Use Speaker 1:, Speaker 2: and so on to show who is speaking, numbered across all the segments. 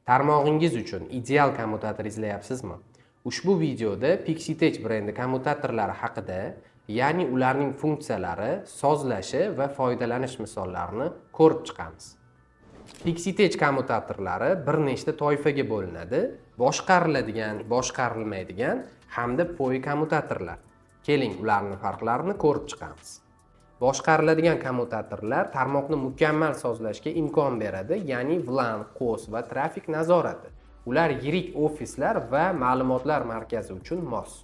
Speaker 1: Tarmog'ingiz uchun ideal kommutator izlayapsizmi? Ushbu videoda Pixitech brendi kommutatorlari haqida, ya'ni ularning funksiyalari, sozlashi va foydalanish misollarini ko'rib chiqamiz. Pixitech kommutatorlari bir nechta toifaga bo'linadi: boshqariladigan, boshqarilmaydigan hamda POE kommutatorlar. Keling, ularning farqlarini ko'rib chiqamiz. Boshqariladigan kommutatorlar tarmoqni mukammal sozlashga imkon beradi, ya'ni VLAN, QoS va trafik nazorati. Ular yirik ofislar va ma'lumotlar markazi uchun mos.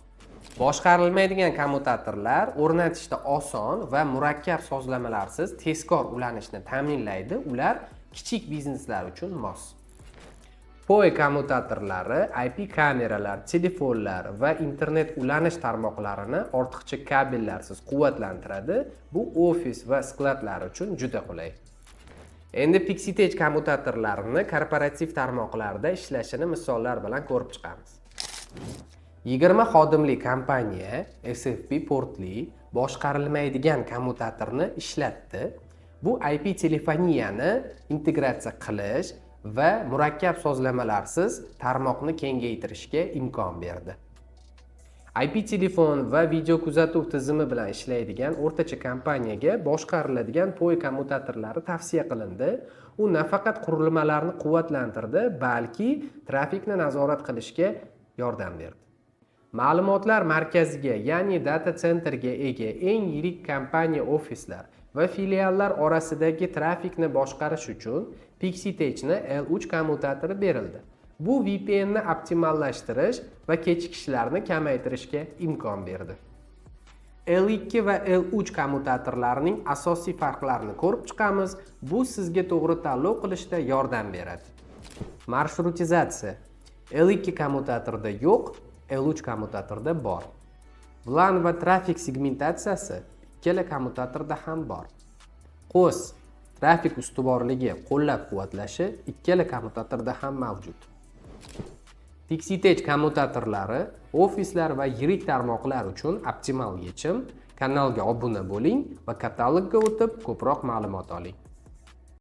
Speaker 1: Boshqarilmaydigan kommutatorlar o'rnatishda oson va murakkab sozlamalarsiz tezkor ulanishni ta'minlaydi. Ular kichik bizneslar uchun mos. POE kommutatorlari IP kameralar, telefonlar va internet ulanish tarmoqlarini ortiqcha kabellarsiz quvvatlantiradi. Bu ofis va skladlar uchun juda qulay. Endi Pixitech kommutatorlarini korporativ tarmoqlarda ishlashini misollar bilan ko'rib chiqamiz. 20 xodimli kompaniya SFP portli boshqarilmaydigan kommutatorni ishlatdi. Bu IP telefoniyani integratsiya qilish va murakkab sozlamalarsiz tarmoqni kengaytirishga imkon berdi. IP telefon va video kuzatuv tizimi bilan ishlaydigan o'rtacha kompaniyaga boshqariladigan POE kommutatorlari tavsiya qilindi. U nafaqat qurilmalarni quvvatlantirdi, balki trafikni nazorat qilishga yordam berdi. Ma'lumotlar markaziga, ya'ni data centerga ega eng yirik kompaniya ofislar va filiallar orasidagi trafikni boshqarish uchun Pixitechni L3 kommutatori berildi. Bu VPNni optimallashtirish va kechikishlarni kamaytirishga imkon berdi. L2 va L3 kommutatorlarining asosiy farqlarini ko'rib chiqamiz. Bu sizga to'g'ri tanlov qilishda yordam beradi. Marshrutizatsiya. L2 kommutatorda yo'q, L3 kommutatorda bor. VLAN va trafik segmentatsiyasi ikkala kommutatorda ham bor. QoS, trafik ustuvorligi qo'llab-quvvatlashi ikkala kommutatorda ham mavjud. Pixitech kommutatorlari ofislar va yirik tarmoqlar uchun optimal yechim. Kanalga obuna bo'ling va katalogga o'tib ko'proq ma'lumot oling.